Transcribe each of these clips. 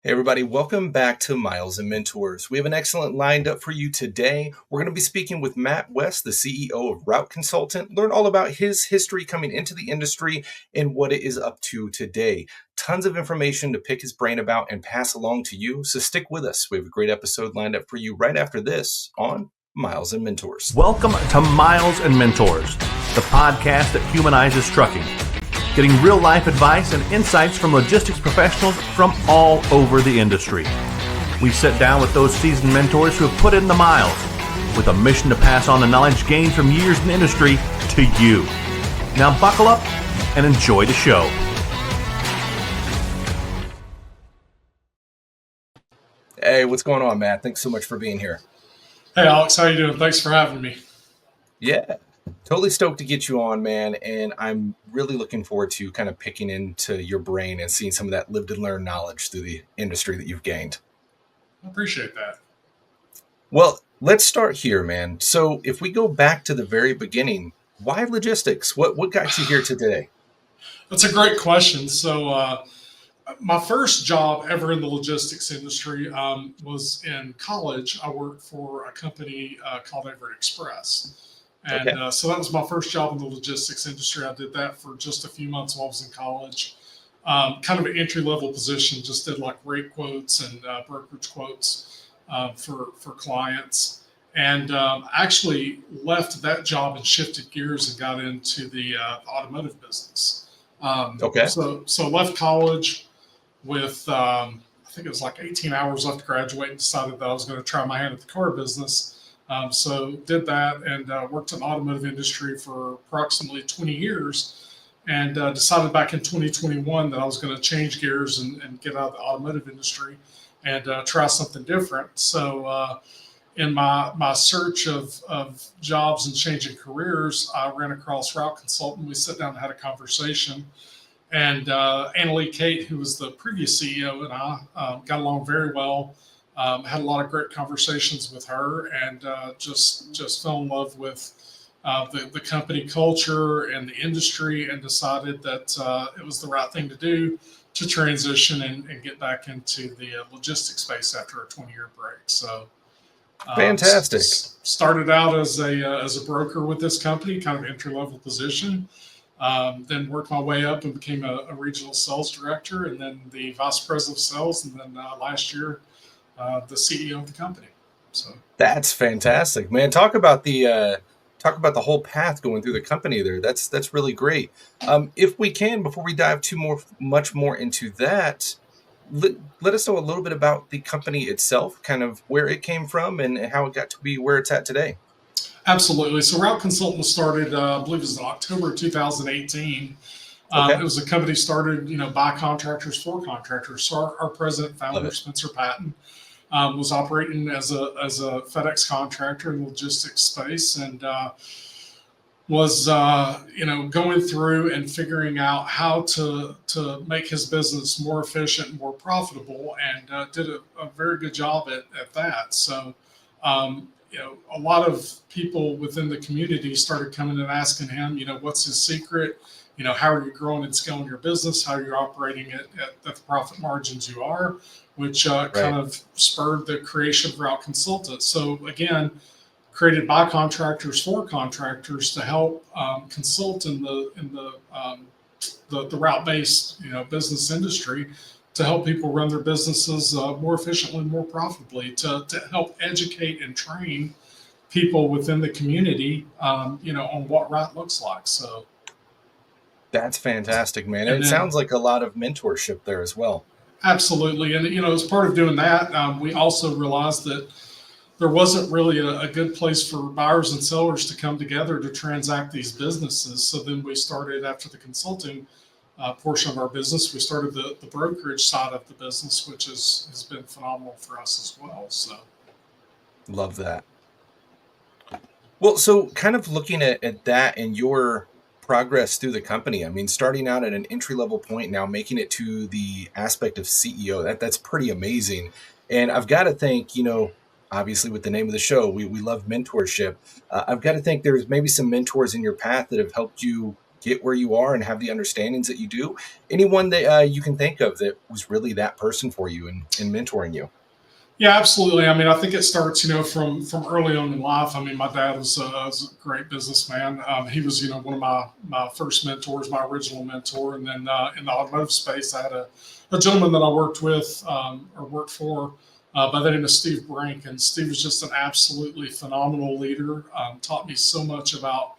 Hey everybody, welcome back to Miles and Mentors. We have an excellent lined up for you today. We're going to be speaking with Matt West, the CEO of Route Consultant, learn all about his history coming into the industry and what it is up to today. Tons of information to pick his brain about and pass along to you, so stick with us. We have a great episode lined up for you right after this on Miles and Mentors. Welcome to Miles and Mentors, the podcast that humanizes trucking. Getting real-life advice and insights from logistics professionals from all over the industry. We sit down with those seasoned mentors who have put in the miles with a mission to pass on the knowledge gained from years in the industry to you. Now buckle up and enjoy the show. Hey, what's going on, Matt? Thanks so much for being here. Hey, Alex, how you doing? Thanks for having me. Yeah, totally stoked to get you on, man. And I'm really looking forward to kind of picking into your brain and seeing some of that lived and learned knowledge through the industry that you've gained. I appreciate that. Well, let's start here, man. So if we go back to the very beginning, why logistics? What got you here today? That's a great question. So my first job ever in the logistics industry was in college. I worked for a company called Everett Express. And so that was my first job in the logistics industry. I did that for just a few months while I was in college. Kind of an entry-level position, just did like rate quotes and brokerage quotes for clients. And actually left that job and shifted gears and got into the automotive business. So left college with, I think it was like 18 hours left to graduate, and decided that I was going to try my hand at the car business. So did that and worked in the automotive industry for approximately 20 years, and decided back in 2021 that I was going to change gears and get out of the automotive industry and try something different. So in my search of jobs and changing careers, I ran across Route Consultant. We sat down and had a conversation. And Annalie Kate, who was the previous CEO, and I got along very well. Had a lot of great conversations with her, and just fell in love with the company culture and the industry, and decided that it was the right thing to do to transition and get back into the logistics space after a 20-year break. So fantastic. Started out as a broker with this company, kind of entry-level position. Then worked my way up and became a regional sales director, and then the vice president of sales, and then last year the CEO of the company. So that's fantastic, man. Talk about the whole path going through the company there. That's really great. If we can, before we dive much more into that, let us know a little bit about the company itself, kind of where it came from and how it got to be where it's at today. Absolutely. So Route Consultant started, I believe it was in October 2018. It was a company started, by contractors for contractors. So our president founder, Spencer Patton, was operating as a FedEx contractor in the logistics space, and was going through and figuring out how to make his business more efficient and more profitable, and did a very good job at that. So a lot of people within the community started coming and asking him, what's his secret? How are you growing and scaling your business? How are you operating at the profit margins you are? Which kind of spurred the creation of Route Consultant. So again, created by contractors for contractors to help consult in the route-based business industry, to help people run their businesses more efficiently, more profitably, to help educate and train people within the community, on what route looks like. So that's fantastic, man. And it sounds like a lot of mentorship there as well. Absolutely. And, as part of doing that, we also realized that there wasn't really a good place for buyers and sellers to come together to transact these businesses. So then we started, after the consulting portion of our business, we started the brokerage side of the business, which has been phenomenal for us as well. So love that. Well, so kind of looking at that and your progress through the company. I mean, starting out at an entry-level point, now making it to the aspect of CEO, that's pretty amazing. And I've got to think, obviously with the name of the show, we love mentorship. I've got to think there's maybe some mentors in your path that have helped you get where you are and have the understandings that you do? Anyone that you can think of that was really that person for you in mentoring you? Yeah, absolutely. I mean, I think it starts, from early on in life. I mean, my dad was a great businessman. He was, one of my first mentors, my original mentor. And then in the automotive space, I had a gentleman that I worked with or worked for by the name of Steve Brink. And Steve was just an absolutely phenomenal leader. Taught me so much about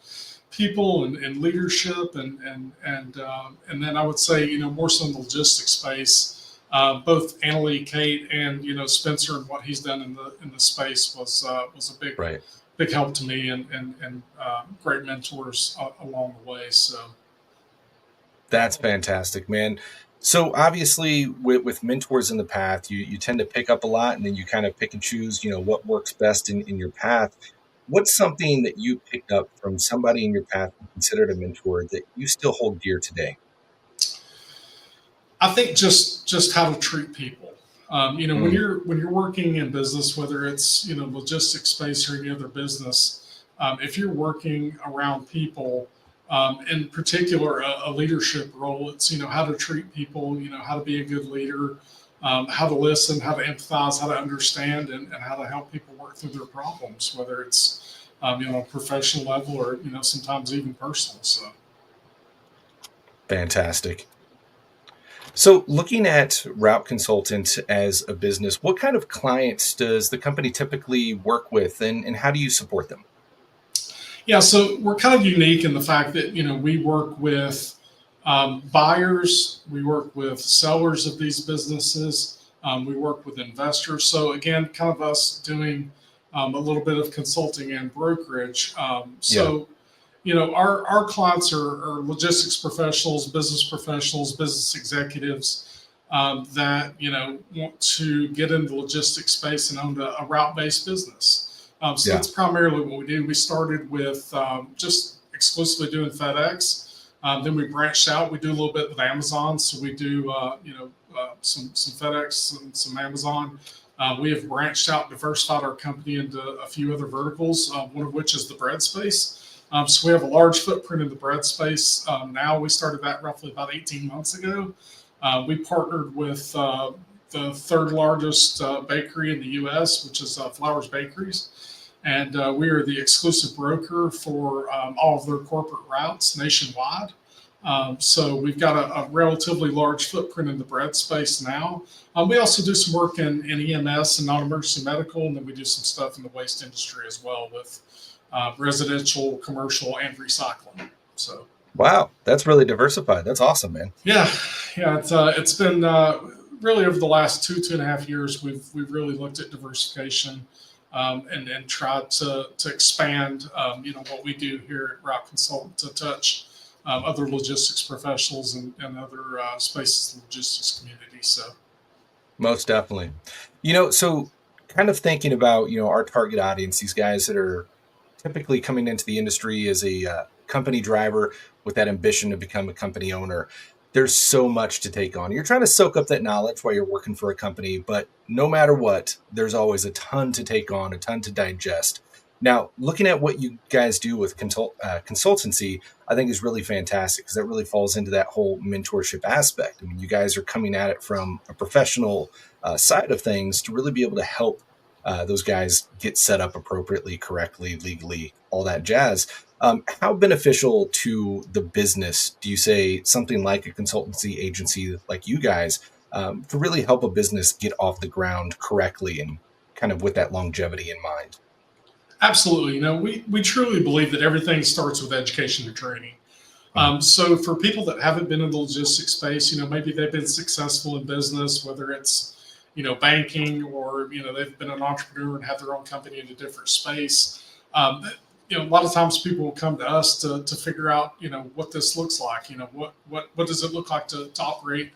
people and leadership, and then I would say, more so in the logistics space. Both Annalie, Kate, and Spencer, and what he's done in the space was a Right. big help to me, and great mentors along the way. So That's fantastic, man. So obviously with mentors in the path, you tend to pick up a lot and then you kind of pick and choose, what works best in your path. What's something that you picked up from somebody in your path you considered a mentor that you still hold dear today? I think just how to treat people. When Mm, you're working in business, whether it's logistics space or any other business, if you're working around people, in particular a leadership role, it's how to treat people, how to be a good leader, how to listen, how to empathize, how to understand, and how to help people work through their problems, whether it's professional level or sometimes even personal. So. fantastic. So looking at Route Consultant as a business, what kind of clients does the company typically work with and how do you support them? Yeah, so we're kind of unique in the fact that we work with buyers, we work with sellers of these businesses, we work with investors. So again, kind of us doing a little bit of consulting and brokerage. Yeah. Our clients are logistics professionals, business executives that want to get into the logistics space and own a route-based business. So Yeah. that's primarily what we do. We started with just exclusively doing FedEx. Then we branched out. We do a little bit with Amazon. So we do, some FedEx and some Amazon. We have branched out, diversified our company into a few other verticals, one of which is the bread space. So we have a large footprint in the bread space. Now we started that roughly about 18 months ago. We partnered with the third largest bakery in the U.S., which is Flowers Bakeries. And we are the exclusive broker for all of their corporate routes nationwide. So we've got a relatively large footprint in the bread space now. We also do some work in EMS and non-emergency medical, and then we do some stuff in the waste industry as well with residential, commercial, and recycling. So Wow. That's really diversified. That's awesome, man. yeah, yeah, it's been really over the last 2.5 years we've really looked at diversification and tried to expand what we do here at Route Consultant to touch other logistics professionals and other spaces in the logistics community. So Most definitely. So kind of thinking about, our target audience, these guys that are typically coming into the industry as a company driver with that ambition to become a company owner. There's so much to take on. You're trying to soak up that knowledge while you're working for a company, but no matter what, there's always a ton to take on, a ton to digest. Now, looking at what you guys do with consultancy, I think is really fantastic because that really falls into that whole mentorship aspect. I mean, you guys are coming at it from a professional side of things to really be able to help those guys get set up appropriately, correctly, legally, all that jazz. How beneficial to the business do you say something like a consultancy agency like you guys to really help a business get off the ground correctly and kind of with that longevity in mind? absolutely, we truly believe that everything starts with education and training. Mhm. So for people that haven't been in the logistics space, maybe they've been successful in business, whether it's, banking or, they've been an entrepreneur and have their own company in a different space. A lot of times people will come to us to figure out, what this looks like, what does it look like to operate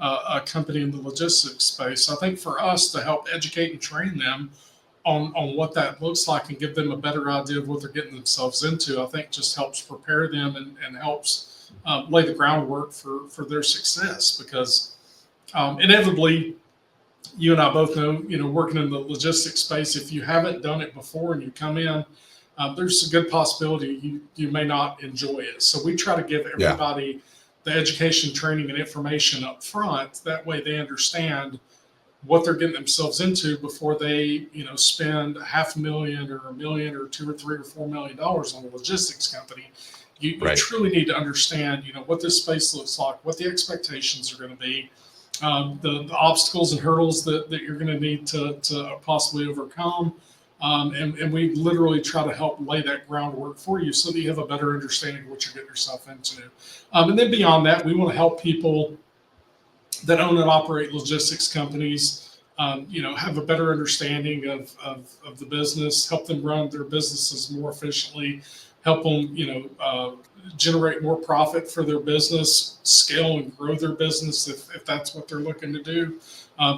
a company in the logistics space. So I think for us to help educate and train them on what that looks like and give them a better idea of what they're getting themselves into, I think just helps prepare them and helps lay the groundwork for their success. Because inevitably, you and I both know, working in the logistics space, if you haven't done it before and you come in, there's a good possibility you may not enjoy it. So we try to give Yeah. everybody the education, training, and information up front. That way they understand what they're getting themselves into before they, spend $500,000 or $1 million or $2 or $3 or $4 million on a logistics company. You Right. truly need to understand, what this space looks like, what the expectations are going to be, the obstacles and hurdles that you're going to need to possibly overcome. And we literally try to help lay that groundwork for you so that you have a better understanding of what you're getting yourself into. And then beyond that, we want to help people that own and operate logistics companies, have a better understanding of the business, help them run their businesses more efficiently, help them, generate more profit for their business, scale and grow their business if that's what they're looking to do.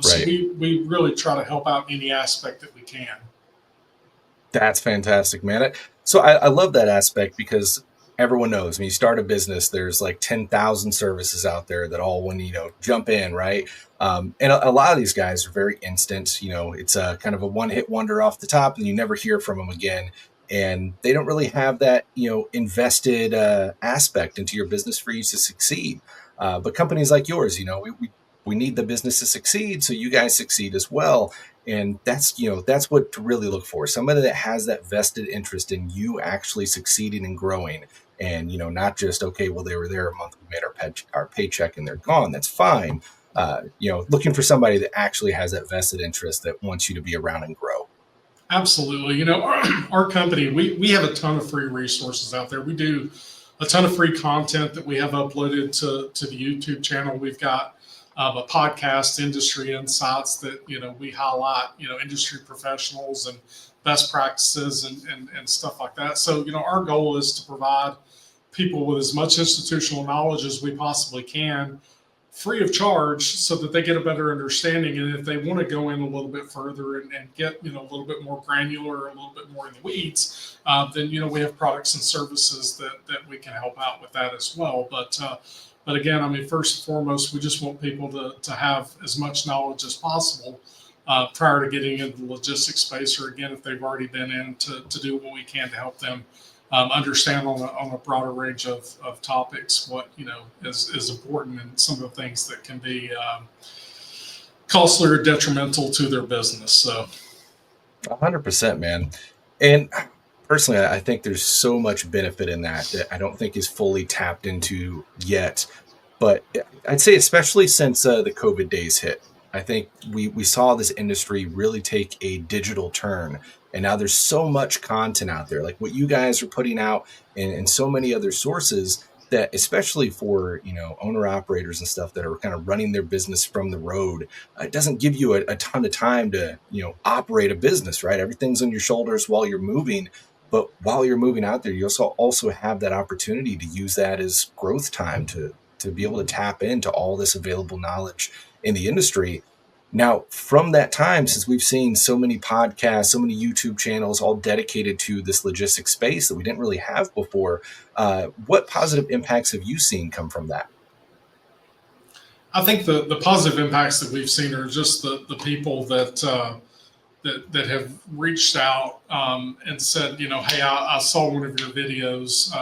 So Right. we really try to help out any aspect that we can. That's fantastic, man. So I love that aspect because everyone knows when you start a business, there's like 10,000 services out there that all want to, jump in, right? And a lot of these guys are very instant. It's a kind of a one-hit wonder off the top, and you never hear from them again. And they don't really have that, invested aspect into your business for you to succeed. But companies like yours, we need the business to succeed, so you guys succeed as well. And that's what to really look for. Somebody that has that vested interest in you actually succeeding and growing. And, not just, okay, well, they were there a month, we made our paycheck and they're gone. That's fine. Looking for somebody that actually has that vested interest that wants you to be around and grow. Absolutely. Our company, we have a ton of free resources out there. We do a ton of free content that we have uploaded to the YouTube channel. We've got a podcast, Industry Insights, that we highlight industry professionals and best practices and stuff like that. So our goal is to provide people with as much institutional knowledge as we possibly can, free of charge, so that they get a better understanding. And if they want to go in a little bit further and get a little bit more granular, a little bit more in the weeds, then we have products and services that we can help out with that as well. But again, first and foremost, we just want people to have as much knowledge as possible prior to getting into the logistics space, or again, if they've already been in, to do what we can to help them understand on a broader range of topics what is important, and some of the things that can be costly or detrimental to their business. So 100%, man. And personally, I think there's so much benefit in that I don't think is fully tapped into yet. But I'd say especially since the COVID days hit, I think we saw this industry really take a digital turn. And now there's so much content out there, like what you guys are putting out, and so many other sources that, especially for, owner operators and stuff that are kind of running their business from the road, it doesn't give you a ton of time to, operate a business, right? Everything's on your shoulders while you're moving. But while you're moving out there, you also have that opportunity to use that as growth time to be able to tap into all this available knowledge in the industry. Now, from that time, since we've seen so many podcasts, so many YouTube channels all dedicated to this logistics space that we didn't really have before, what positive impacts have you seen come from that? I think the positive impacts that we've seen are just the people that have reached out and said, hey, I saw one of your videos,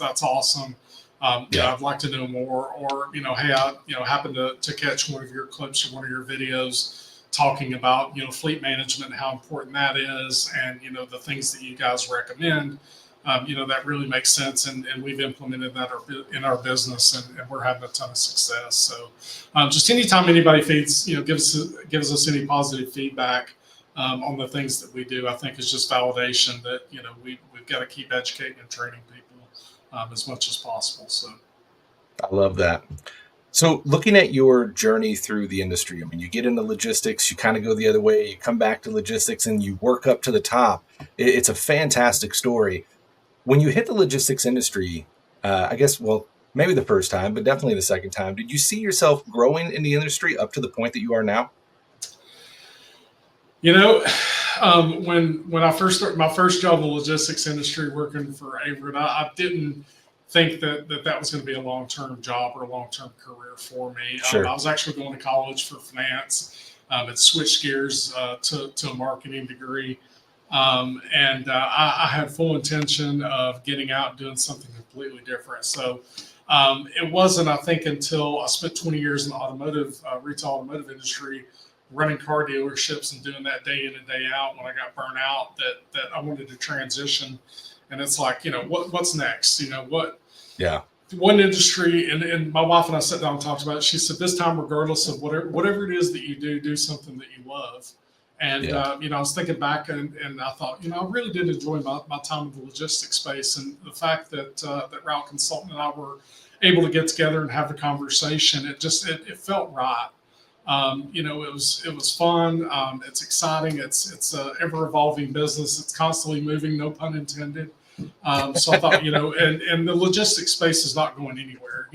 that's awesome. I'd like to know more. Or, hey, I happened to catch one of your clips or one of your videos talking about, fleet management, how important that is, and, the things that you guys recommend. That really makes sense, and we've implemented that in our business, and we're having a ton of success. So just anytime anybody gives us any positive feedback on the things that we do, I think is just validation that, we've got to keep educating and training people as much as possible. So I love that. So looking at your journey through the industry, you get into logistics, you kind of go the other way, you come back to logistics, and you work up to the top. It's a fantastic story. When you hit the logistics industry, I guess, well, maybe the first time, but definitely the second time, did you see yourself growing in the industry up to the point that you are now? When I first started my first job in the logistics industry working for Averitt, I didn't think that was going to be a long-term job or a long-term career for me. Sure. I was actually going to college for finance. Had switched gears to a marketing degree. I had full intention of getting out and doing something completely different. So it wasn't, I think, until I spent 20 years in the automotive, retail automotive industry, running car dealerships and doing that day in and day out when I got burnt out that I wanted to transition. And it's like, what's next? Yeah. One industry, and my wife and I sat down and talked about it. She said, this time, regardless of whatever it is that you do something that you love. And, Yeah. I was thinking back and I thought, I really did enjoy my time in the logistics space. And the fact that Route Consultant and I were able to get together and have a conversation, it felt right. It was fun. It's exciting. It's a ever evolving business. It's constantly moving, no pun intended. So I thought, and the logistics space is not going anywhere.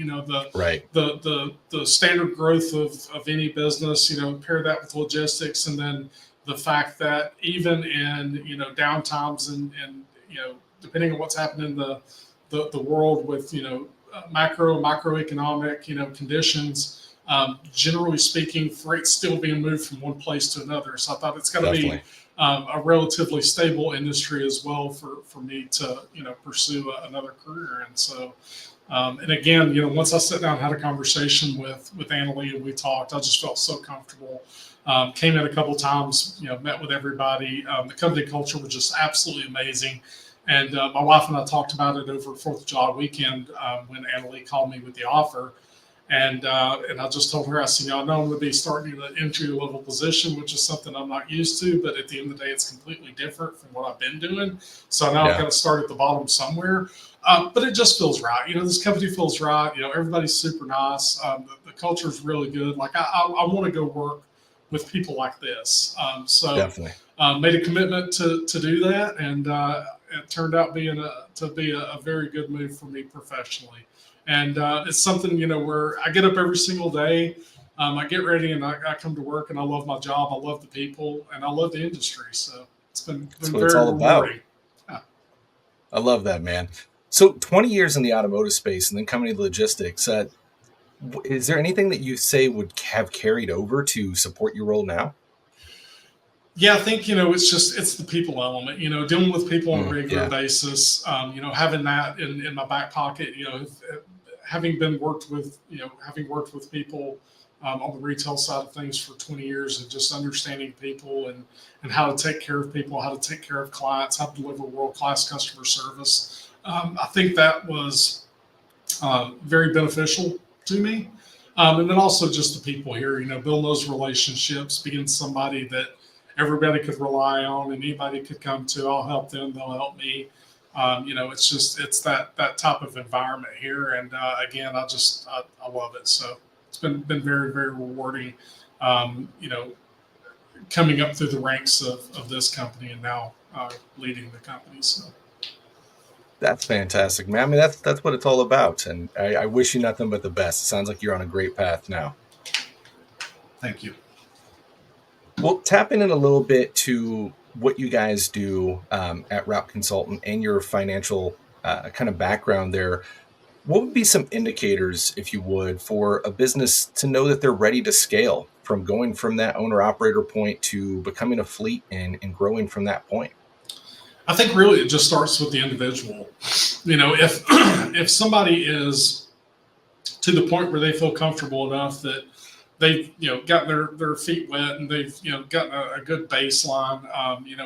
Right. The standard growth of any business, pair that with logistics, and then the fact that even in downtimes and depending on what's happening in the world with microeconomic conditions. Generally speaking, freight's still being moved from one place to another. So I thought it's got to be a relatively stable industry as well for me to pursue another career. And so, and again, once I sat down and had a conversation with Annalie and we talked, I just felt so comfortable. Came in a couple of times, met with everybody. The company culture was just absolutely amazing. And my wife and I talked about it over 4th of July weekend when Annalie called me with the offer. And I just told her, I said, I know I'm going to be starting in an entry level position, which is something I'm not used to. But at the end of the day, it's completely different from what I've been doing. So now I've got to start at the bottom somewhere. But it just feels right. This company feels right. Everybody's super nice. The culture is really good. Like I want to go work with people like this. So Definitely. Made a commitment to do that. And it turned out to be a very good move for me professionally. And it's something, where I get up every single day. I get ready and I come to work and I love my job. I love the people and I love the industry. So it's been very rewarding. Yeah. I love that, man. So 20 years in the automotive space and then coming to logistics, is there anything that you say would have carried over to support your role now? Yeah, I think, it's the people element, dealing with people on a regular basis, having that in my back pocket, having worked with people on the retail side of things for 20 years and just understanding people and how to take care of people, how to take care of clients, how to deliver world-class customer service. I think that was very beneficial to me. And then also just the people here, building those relationships, being somebody that everybody could rely on and anybody could come to. I'll help them, they'll help me. It's that type of environment here. And again, I love it. So it's been very, very rewarding, coming up through the ranks of this company and now leading the company. So. That's fantastic, man. I mean, that's what it's all about. And I wish you nothing but the best. It sounds like you're on a great path now. Thank you. Well, tapping in a little bit to what you guys do at Route Consultant and your financial kind of background there, what would be some indicators, if you would, for a business to know that they're ready to scale from going from that owner-operator point to becoming a fleet and growing from that point? I think really it just starts with the individual. If somebody is to the point where they feel comfortable enough that they've gotten their feet wet and they've gotten a good baseline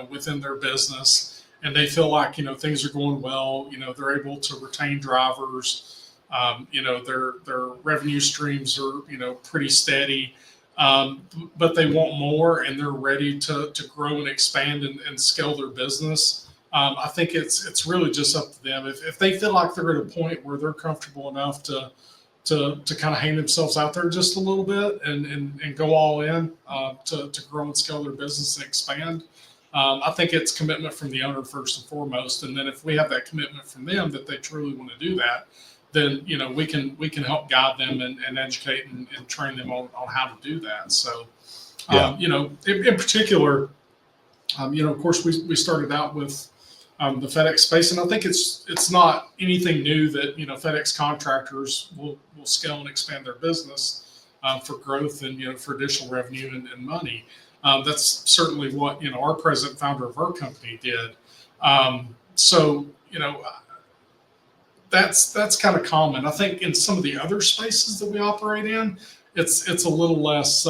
within their business and they feel like things are going well, they're able to retain drivers, their revenue streams are pretty steady, but they want more and they're ready to grow and expand and scale their business. I think it's really just up to them. If they feel like they're at a point where they're comfortable enough to kind of hang themselves out there just a little bit and go all in to grow and scale their business and expand. I think it's commitment from the owner first and foremost. And then if we have that commitment from them that they truly want to do that, then, we can help guide them and educate and train them on how to do that. So, in particular, of course, we started out with the FedEx space, and I think it's not anything new that FedEx contractors will scale and expand their business. for growth and, for additional revenue and money. That's certainly what, our president founder of our company did. So, that's kind of common. I think in some of the other spaces that we operate in, it's a little less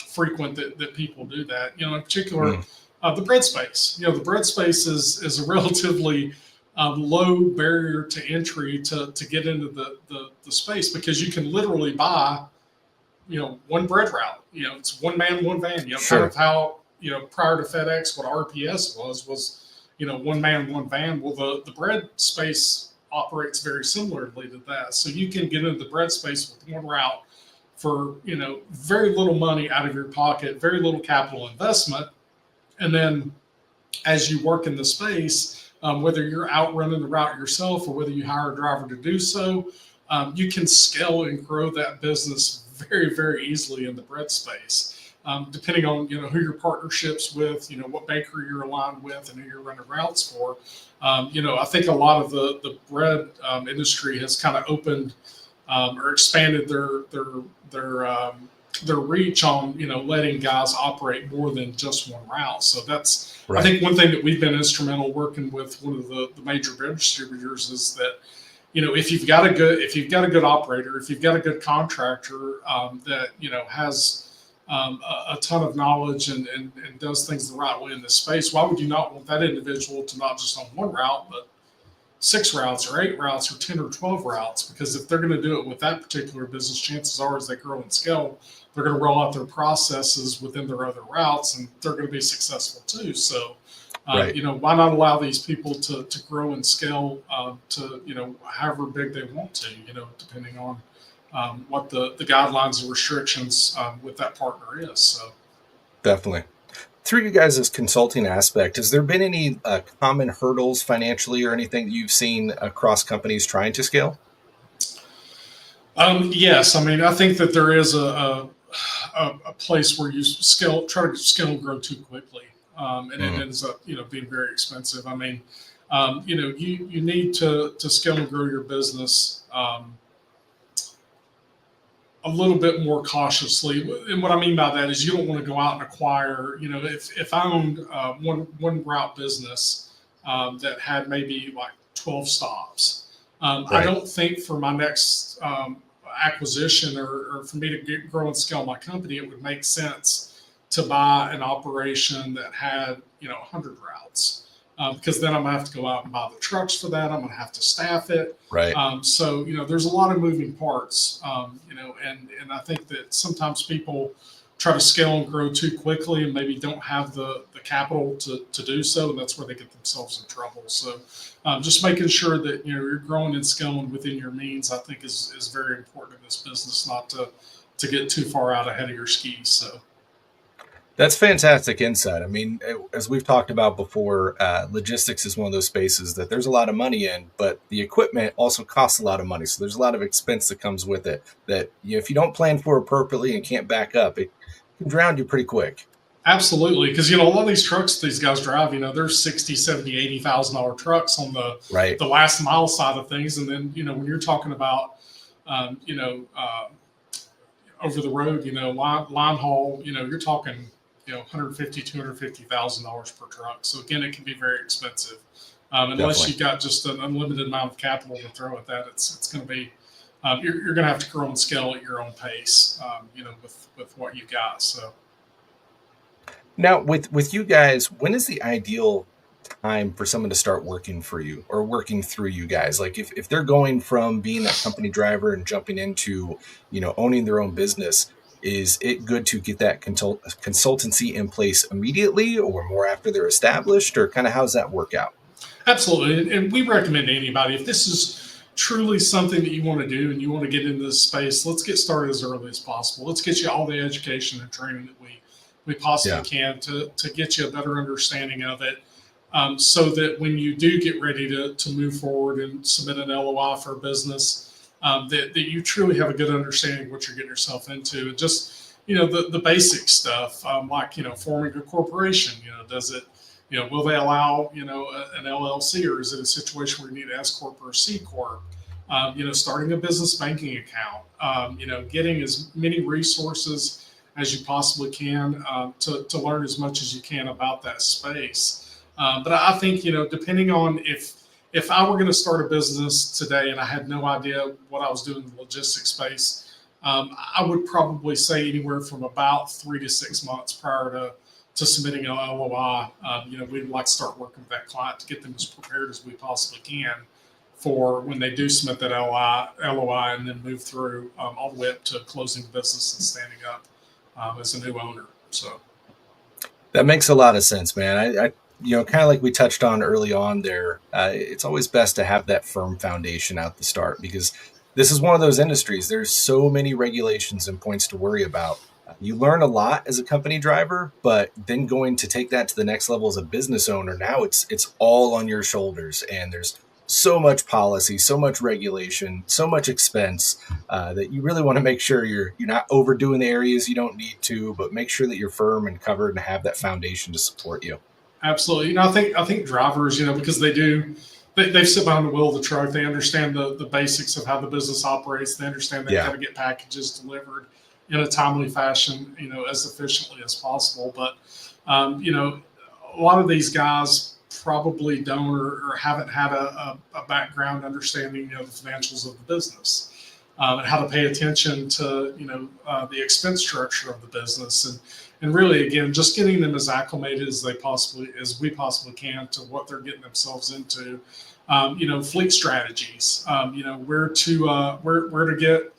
frequent that people do that. In particular, the bread space. The bread space is a relatively low barrier to entry to get into the space, because you can literally buy, one bread route. It's one man, one van. Sure. Kind of how prior to FedEx, what RPS was one man, one van. Well, the bread space operates very similarly to that. So you can get into the bread space with one route for very little money out of your pocket, very little capital investment, and then as you work in the space, whether you're out running the route yourself or whether you hire a driver to do so, you can scale and grow that business very, very easily in the bread space, depending on who your partnerships with, what bakery you're aligned with, and who you're running routes for. I think a lot of the bread industry has kind of opened or expanded their reach on letting guys operate more than just one route. So that's right. I think one thing that we've been instrumental working with one of the major bread distributors is that if you've got a good operator, if you've got a good contractor that has a ton of knowledge and does things the right way in this space, why would you not want that individual to not just on one route, but 6 routes or 8 routes or 10 or 12 routes? Because if they're going to do it with that particular business, chances are as they grow and scale, they're going to roll out their processes within their other routes, and they're going to be successful too. So, right. Why not allow these people to grow and scale to, however big they want to, depending on what the guidelines and restrictions with that partner is. So definitely. Through you guys' consulting aspect, has there been any common hurdles financially or anything that you've seen across companies trying to scale? Yes. I think that there is a place where you try to scale and grow too quickly. And it ends up, being very expensive. You need to scale and grow your business a little bit more cautiously. And what I mean by that is you don't want to go out and acquire, if I owned one route business that had maybe like 12 stops, right. I don't think for my next acquisition or for me to grow and scale my company, it would make sense to buy an operation that had, 100 routes. Because then I'm gonna have to go out and buy the trucks for that. I'm gonna have to staff it. Right. So there's a lot of moving parts. And I think that sometimes people try to scale and grow too quickly and maybe don't have the capital to do so, and that's where they get themselves in trouble. So just making sure that you're growing and scaling within your means, I think is very important in this business, not to get too far out ahead of your skis. So. That's fantastic insight. As we've talked about before, logistics is one of those spaces that there's a lot of money in, but the equipment also costs a lot of money. So there's a lot of expense that comes with it that if you don't plan for appropriately and can't back up, it can drown you pretty quick. Absolutely. Because, a lot of these trucks these guys drive, they're $60,000, $70,000, $80,000 trucks on the last mile side of things. And then, when you're talking about, over the road, line haul, you're talking $150,000, $250,000 per truck. So again, it can be very expensive unless you've got just an unlimited amount of capital to throw at that. It's going to be you're going to have to grow and scale at your own pace, with what you got. So now with you guys, when is the ideal time for someone to start working for you or working through you guys? Like if they're going from being a company driver and jumping into owning their own business, is it good to get that consultancy in place immediately or more after they're established, or kind of how does that work out? Absolutely. And we recommend to anybody, if this is truly something that you want to do and you want to get into this space, let's get started as early as possible. Let's get you all the education and training that we possibly can to get you a better understanding of it. So that when you do get ready to move forward and submit an LOI for a business, that you truly have a good understanding of what you're getting yourself into. And just, the basic stuff, like, forming a corporation, does it, will they allow, an LLC, or is it a situation where you need an S Corp or a C Corp? Starting a business banking account, getting as many resources as you possibly can to learn as much as you can about that space. But I think, depending on if I were going to start a business today and I had no idea what I was doing in the logistics space, I would probably say anywhere from about 3 to 6 months prior to submitting an LOI. We'd like to start working with that client to get them as prepared as we possibly can for when they do submit that LOI and then move through all the way up to closing the business and standing up as a new owner. So That makes a lot of sense, man. I kind of like we touched on early on there, it's always best to have that firm foundation out the start, because this is one of those industries. There's so many regulations and points to worry about. You learn a lot as a company driver, but then going to take that to the next level as a business owner, now it's all on your shoulders, and there's so much policy, so much regulation, so much expense that you really want to make sure you're not overdoing the areas you don't need to, but make sure that you're firm and covered and have that foundation to support you. absolutely. I think drivers, because they sit behind the wheel of the truck. They understand the basics of how the business operates. They understand they got to get packages delivered in a timely fashion, as efficiently as possible. But, a lot of these guys probably don't or haven't had a background understanding of the financials of the business and how to pay attention to, the expense structure of the business. And really, again, just getting them as acclimated as we possibly can to what they're getting themselves into. Fleet strategies, where to get,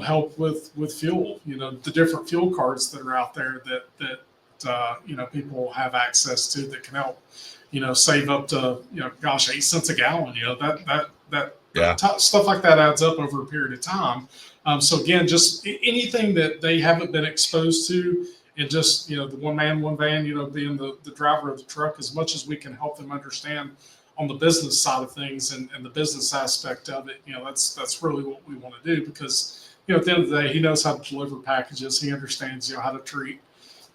help with fuel, the different fuel cards that are out there that people have access to that can help, save up to, 8 cents a gallon, stuff like that adds up over a period of time. So again, just anything that they haven't been exposed to, and just, the one man, one van, being the driver of the truck, as much as we can help them understand on the business side of things and the business aspect of it, that's really what we want to do, because, at the end of the day, he knows how to deliver packages. He understands, how to treat,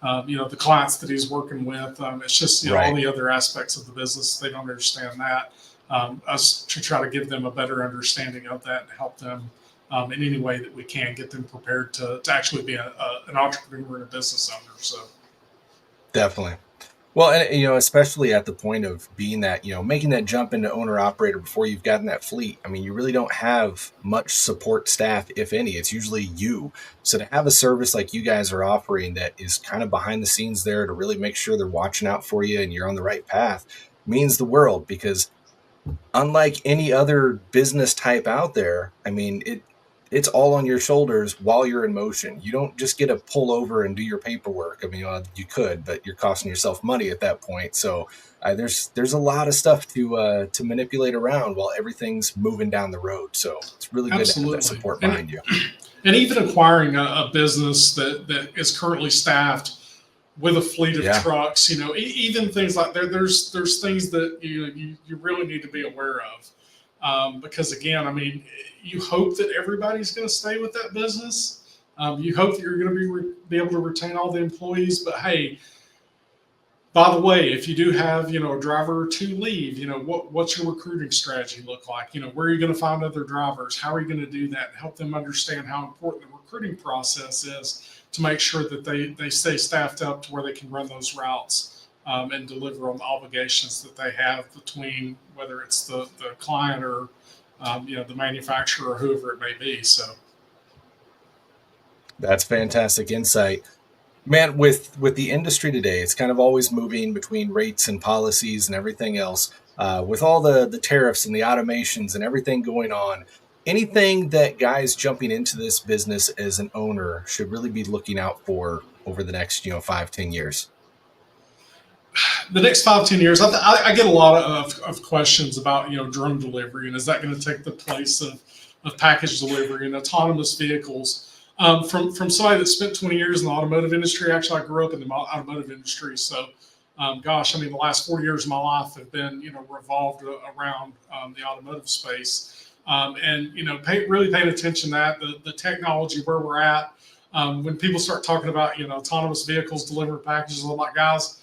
the clients that he's working with. It's just, all the other aspects of the business, they don't understand that. Us to try to give them a better understanding of that and help them in any way that we can, get them prepared to actually be an entrepreneur and a business owner. So Definitely. Well, and especially at the point of being that, making that jump into owner operator before you've gotten that fleet. I mean, you really don't have much support staff, if any. It's usually you. So to have a service like you guys are offering that is kind of behind the scenes there to really make sure they're watching out for you and you're on the right path means the world, because unlike any other business type out there, I mean, it's all on your shoulders while you're in motion. You don't just get to pull over and do your paperwork. I mean, you could, but you're costing yourself money at that point. So there's a lot of stuff to manipulate around while everything's moving down the road. So it's really good to have that support behind you. And even acquiring a business that is currently staffed with a fleet of trucks, even things like that, there's things that you really need to be aware of. Because again, I mean, you hope that everybody's going to stay with that business. You hope that you're going to be able to retain all the employees. But hey, by the way, if you do have, a driver or two leave, what's your recruiting strategy look like? Where are you going to find other drivers? How are you going to do that? Help them understand how important the recruiting process is to make sure that they stay staffed up to where they can run those routes and deliver on the obligations that they have between, whether it's the client or the manufacturer or whoever it may be. So that's fantastic insight, man. With the industry today, it's kind of always moving between rates and policies and everything else. With all the tariffs and the automations and everything going on, anything that guys jumping into this business as an owner should really be looking out for over the next 5-10 years? The next 5-10 years, I get a lot of questions about drone delivery, and is that going to take the place of package delivery and autonomous vehicles? From somebody that spent 20 years in the automotive industry. Actually, I grew up in the automotive industry, so the last 4 years of my life have been revolved around the automotive space, and really paying attention to that, the technology, where we're at. When people start talking about autonomous vehicles delivering packages, I'm like, guys,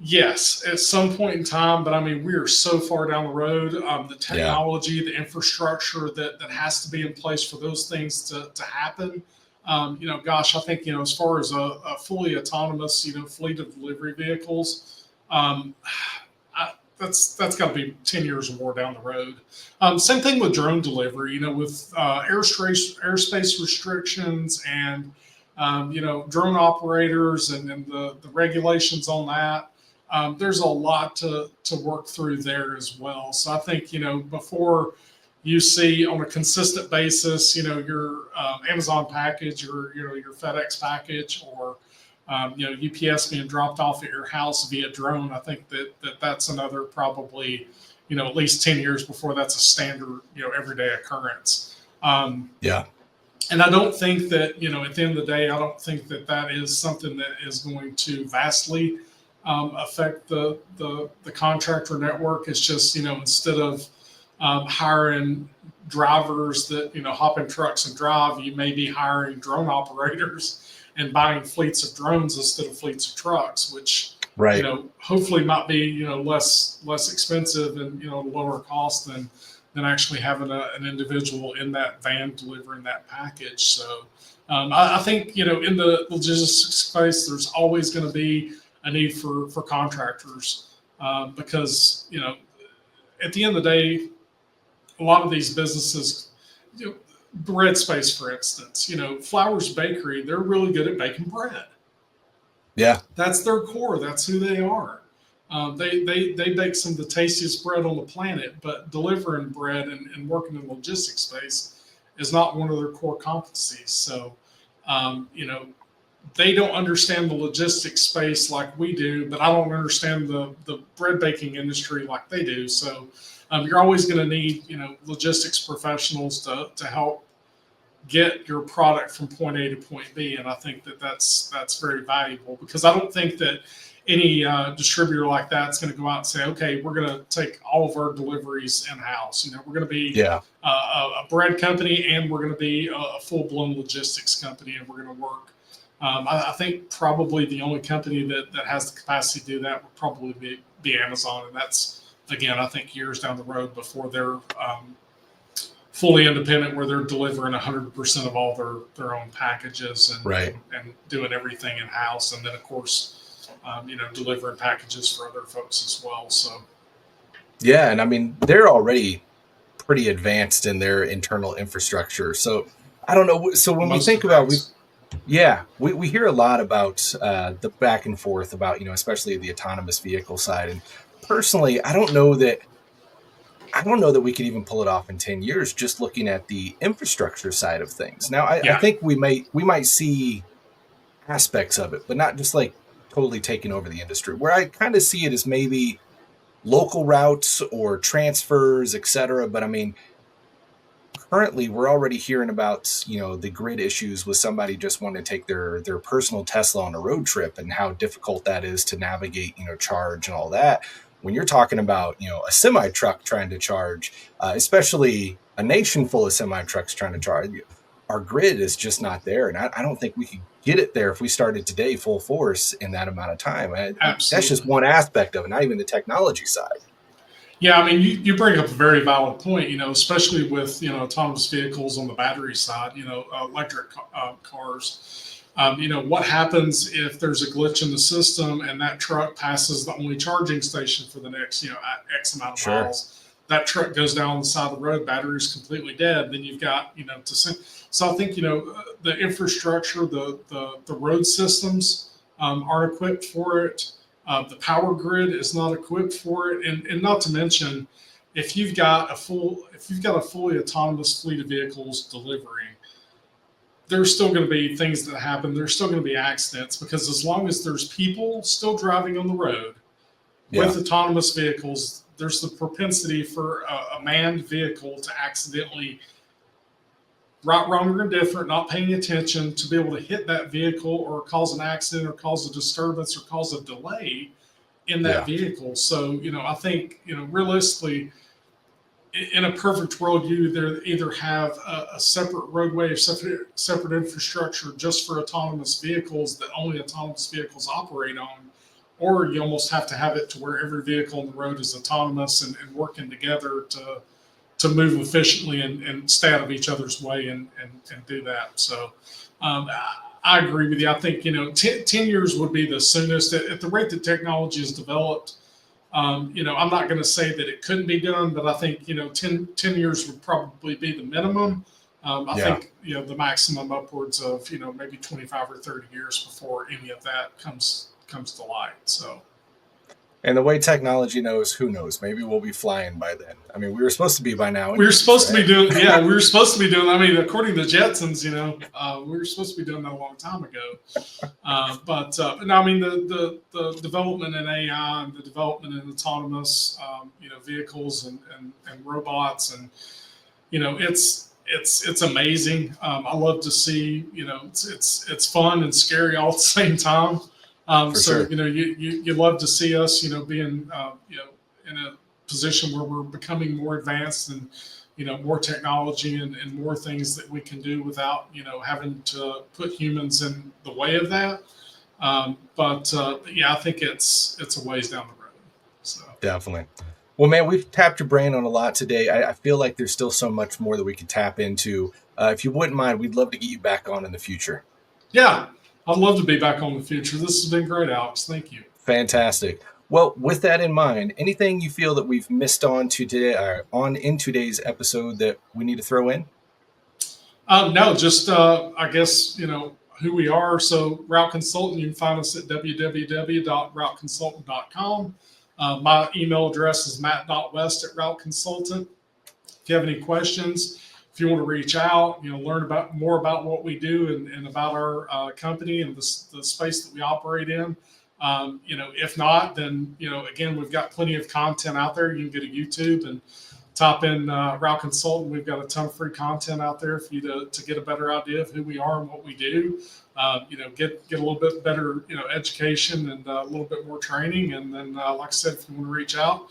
Yes, at some point in time, but I mean, we are so far down the road. The Yeah. technology, the infrastructure that has to be in place for those things to happen. Gosh, I think, as far as a fully autonomous, fleet of delivery vehicles, that's got to be 10 years or more down the road. Same thing with drone delivery, with airspace restrictions and, drone operators and the regulations on that. There's a lot to work through there as well. So I think, before you see on a consistent basis, your Amazon package or, your FedEx package or, UPS being dropped off at your house via drone, I think that's another probably, at least 10 years before that's a standard, everyday occurrence. Yeah. And I don't think that, at the end of the day, I don't think that is something that is going to vastly affect the contractor network. It's just, instead of hiring drivers that, hop in trucks and drive, you may be hiring drone operators and buying fleets of drones instead of fleets of trucks, which, Right. hopefully might be, less expensive and, lower cost than actually having an individual in that van delivering that package. So I think, in the logistics space, there's always going to be a need for contractors because, at the end of the day, a lot of these businesses, bread space, for instance, Flowers Bakery, they're really good at baking bread. Yeah. That's their core. That's who they are. They bake some of the tastiest bread on the planet, but delivering bread and working in the logistics space is not one of their core competencies. So, they don't understand the logistics space like we do, but I don't understand the bread baking industry like they do. So, you're always going to need, logistics professionals to help get your product from point A to point B. And I think that's very valuable because I don't think that any distributor like that is going to go out and say, okay, we're going to take all of our deliveries in house. We're going to be a bread company and we're going to be a full blown logistics company and we're going to work. I think probably the only company that has the capacity to do that would probably be Amazon. And that's, again, I think years down the road before they're fully independent where they're delivering 100% of all their own packages and doing everything in house. And then, of course, delivering packages for other folks as well. So, yeah. And I mean, they're already pretty advanced in their internal infrastructure. So I don't know. So when we think about, we hear a lot about the back and forth about, especially the autonomous vehicle side. And personally, I don't know that we could even pull it off in 10 years, just looking at the infrastructure side of things. Now, I think we might see aspects of it, but not just like totally taking over the industry. Where I kind of see it as maybe local routes or transfers, et cetera. But I mean, currently we're already hearing about, the grid issues with somebody just wanting to take their personal Tesla on a road trip and how difficult that is to navigate, charge and all that. When you're talking about, a semi truck trying to charge, especially a nation full of semi trucks trying to charge, our grid is just not there. And I don't think we could get it there if we started today full force in that amount of time. That's just one aspect of it, not even the technology side. Yeah, I mean, you bring up a very valid point, especially with, autonomous vehicles on the battery side, electric cars. What happens if there's a glitch in the system and that truck passes the only charging station for the next, X amount of miles? That truck goes down the side of the road, battery is completely dead. Then you've got, to send. So I think, the infrastructure, the road systems aren't equipped for it. The power grid is not equipped for it. And not to mention, if you've got a fully autonomous fleet of vehicles delivering, there's still going to be things that happen. There's still going to be accidents because as long as there's people still driving on the road with autonomous vehicles, there's the propensity for a manned vehicle to accidentally, right, wrong, or indifferent, not paying attention, to be able to hit that vehicle or cause an accident or cause a disturbance or cause a delay in that vehicle. So, I think, realistically, in a perfect world, you either have a separate roadway or separate infrastructure just for autonomous vehicles that only autonomous vehicles operate on, or you almost have to have it to where every vehicle on the road is autonomous and working together to move efficiently and stay out of each other's way and do that. So I agree with you. I think, 10 years would be the soonest. At the rate that technology is developed, I'm not going to say that it couldn't be done, but I think, 10 years would probably be the minimum. I think, the maximum upwards of, maybe 25 or 30 years before any of that comes to light. So. And the way technology knows, who knows? Maybe we'll be flying by then. I mean, we were supposed to be by now. We were supposed to be doing, we were supposed to be doing, I mean, according to Jetsons, we were supposed to be doing that a long time ago. But no, I mean, the development in AI and the development in autonomous, vehicles and robots and, it's amazing. I love to see, it's fun and scary all at the same time. Sure. You love to see us, being, in a position where we're becoming more advanced and, more technology and more things that we can do without, having to put humans in the way of that. But I think it's a ways down the road. So. Definitely. Well, man, we've tapped your brain on a lot today. I feel like there's still so much more that we could tap into. If you wouldn't mind, we'd love to get you back on in the future. Yeah. I'd love to be back on in the future. This has been great, Alex. Thank you. Fantastic. Well, with that in mind, anything you feel that we've missed on today or on in today's episode that we need to throw in? No, just I guess who we are. So Route Consultant, you can find us at www.routeconsultant.com. My email address is matt.west@routeconsultant. If you have any questions, if you want to reach out, learn more about what we do and about our company and the space that we operate in. If not, then, again, we've got plenty of content out there. You can go to YouTube and type in Route Consultant. We've got a ton of free content out there for you to get a better idea of who we are and what we do. Get a little bit better, education and a little bit more training. And then, like I said, if you want to reach out,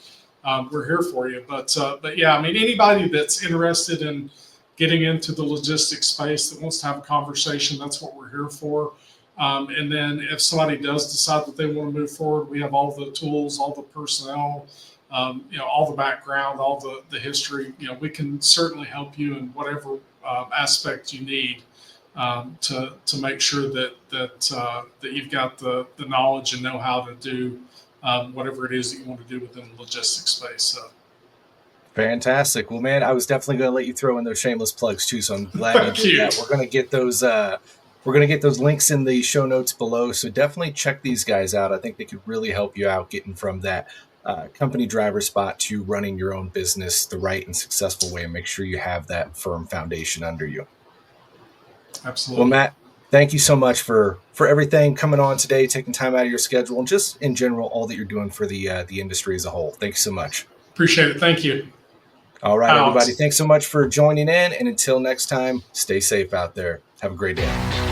we're here for you. But yeah, I mean, anybody that's interested in getting into the logistics space that wants to have a conversation, that's what we're here for. And then if somebody does decide that they want to move forward, we have all the tools, all the personnel, all the background, all the history. We can certainly help you in whatever aspect you need to make sure that you've got the knowledge and know how to do whatever it is that you want to do within the logistics space. So. Fantastic. Well, man, I was definitely going to let you throw in those shameless plugs too, so I'm glad you did that. We're going to get those. We're going to get those links in the show notes below. So definitely check these guys out. I think they could really help you out getting from that company driver spot to running your own business the right and successful way, and make sure you have that firm foundation under you. Absolutely. Well, Matt, thank you so much for everything coming on today, taking time out of your schedule, and just in general, all that you're doing for the industry as a whole. Thank you so much. Appreciate it. Thank you. All right, everybody. Thanks so much for joining in. And until next time, stay safe out there. Have a great day.